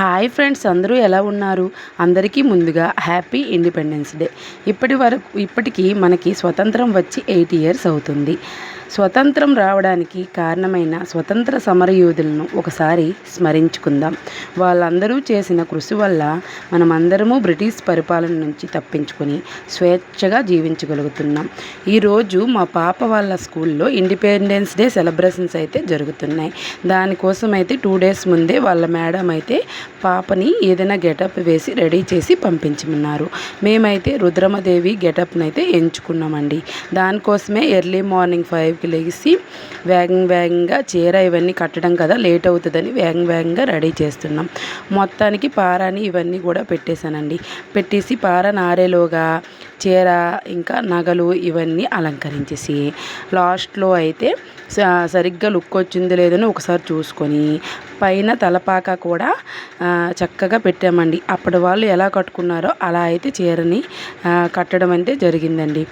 Hi friends, అందరూ ఎలా ఉన్నారు? అందరికీ ముందుగా హ్యాపీ ఇండిపెండెన్స్ డే. ఇప్పటికీ మనకి స్వతంత్రం వచ్చి 8 ఇయర్స్ అవుతుంది. స్వతంత్రం రావడానికి కారణమైన స్వతంత్ర సమరయోధులను ఒకసారి స్మరించుకుందాం. వాళ్ళందరూ చేసిన కృషి వల్ల మనమందరము బ్రిటిష్ పరిపాలన నుంచి తప్పించుకొని స్వేచ్ఛగా జీవించగలుగుతున్నాం. ఈరోజు మా పాప వాళ్ళ స్కూల్లో ఇండిపెండెన్స్ డే సెలబ్రేషన్స్ అయితే జరుగుతున్నాయి. దానికోసం అయితే 2 days ముందే వాళ్ళ మేడం అయితే పాపని ఏదైనా గెటప్ వేసి రెడీ చేసి పంపించమన్నారు. మేమైతే రుద్రమదేవి గెటప్ని అయితే ఎంచుకున్నామండి. దానికోసమే ఎర్లీ మార్నింగ్ 5కి లేచి వేగంగా చీర ఇవన్నీ కట్టడం కదా లేట్ అవుతుందని వేగంగా రెడీ చేస్తున్నాం. మొత్తానికి పారాని ఇవన్నీ కూడా పెట్టేశానండి. పెట్టేసి పార నారేలోగా చీర ఇంకా నగలు ఇవన్నీ అలంకరించేసి లాస్ట్లో అయితే సరిగ్గా లుక్ వచ్చిందో లేదని ఒకసారి చూసుకొని పైన తలపాక కూడా చక్కగా పెట్టామండి. అప్పటి వాళ్ళు ఎలా కట్టుకున్నారో అలా అయితే చీరని కట్టడం అంటే జరిగిందండి.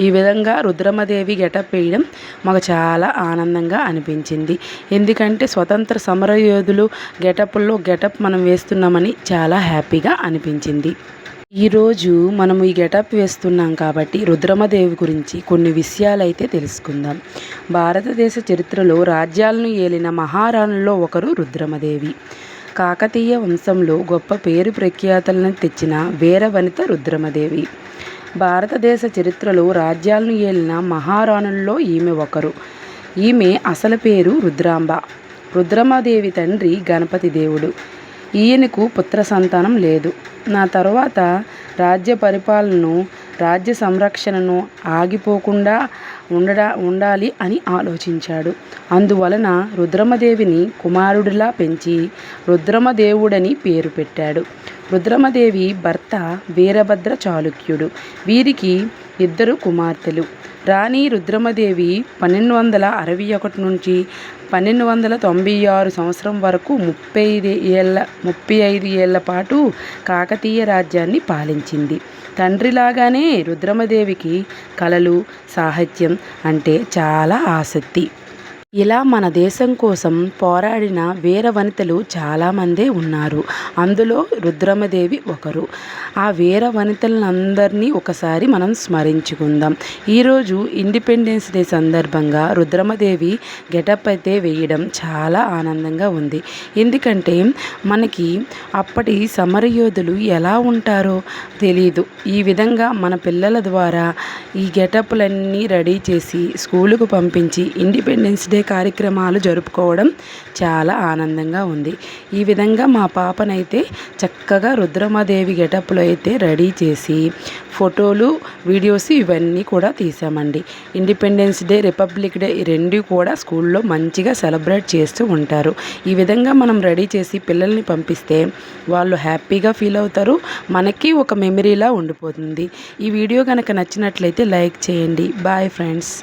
ఈ విధంగా రుద్రమదేవి గెటప్ వేయడం మాకు చాలా ఆనందంగా అనిపించింది. ఎందుకంటే స్వతంత్ర సమరయోధులు గెటప్లో గెటప్ మనం వేస్తున్నామని చాలా హ్యాపీగా అనిపించింది. ఈరోజు మనము ఈ గెటప్ వేస్తున్నాం కాబట్టి రుద్రమదేవి గురించి కొన్ని విషయాలైతే తెలుసుకుందాం. భారతదేశ చరిత్రలో రాజ్యాలను ఏలిన మహారాణుల్లో ఒకరు రుద్రమదేవి. కాకతీయ వంశంలో గొప్ప పేరు ప్రఖ్యాతలను తెచ్చిన వీరవనిత రుద్రమదేవి. భారతదేశ చరిత్రలో రాజ్యాలను ఏలిన మహారాణుల్లో ఈమె ఒకరు. ఈమె అసలు పేరు రుద్రాంబ. రుద్రమదేవి తండ్రి గణపతి దేవుడు. ఈయనకు పుత్ర సంతానం లేదు. నా తర్వాత రాజ్య పరిపాలనను రాజ్య సంరక్షణను ఆగిపోకుండా ఉండాలి అని ఆలోచించాడు. అందువలన రుద్రమదేవిని కుమారుడిలా పెంచి రుద్రమదేవుడని పేరు పెట్టాడు. రుద్రమదేవి భర్త వీరభద్ర చాళుక్యుడు. వీరికి 2 కుమార్తెలు. రాణి రుద్రమదేవి 1261 నుంచి 1296 సంవత్సరం వరకు 35 ఏళ్ల పాటు కాకతీయ రాజ్యాన్ని పాలించింది. తండ్రిలాగానే రుద్రమదేవికి కళలు, సాహిత్యం అంటే చాలా ఆసక్తి. ఇలా మన దేశం కోసం పోరాడిన వీర వనితలు చాలామందే ఉన్నారు. అందులో రుద్రమదేవి ఒకరు. ఆ వీర వనితలందరినీ ఒకసారి మనం స్మరించుకుందాం. ఈరోజు ఇండిపెండెన్స్ డే సందర్భంగా రుద్రమదేవి గెటప్ అయితే వేయడం చాలా ఆనందంగా ఉంది. ఎందుకంటే మనకి అప్పటి సమరయోధులు ఎలా ఉంటారో తెలీదు. ఈ విధంగా మన పిల్లల ద్వారా ఈ గెటప్లన్నీ రెడీ చేసి స్కూలుకు పంపించి ఇండిపెండెన్స్ డే కార్యక్రమాలు జరుపుకోవడం చాలా ఆనందంగా ఉంది. ఈ విధంగా మా పాపనైతే చక్కగా రుద్రమదేవి గెటప్లో అయితే రెడీ చేసి ఫోటోలు, వీడియోస్ ఇవన్నీ కూడా తీసామండి. ఇండిపెండెన్స్ డే, రిపబ్లిక్ డే ఈ 2 కూడా స్కూల్లో మంచిగా సెలబ్రేట్ చేస్తూ ఉంటారు. ఈ విధంగా మనం రెడీ చేసి పిల్లల్ని పంపిస్తే వాళ్ళు హ్యాపీగా ఫీల్ అవుతారు. మనకి ఒక మెమరీలా ఉండిపోతుంది. ఈ వీడియో కనుక నచ్చినట్లయితే లైక్ చేయండి. Bye friends.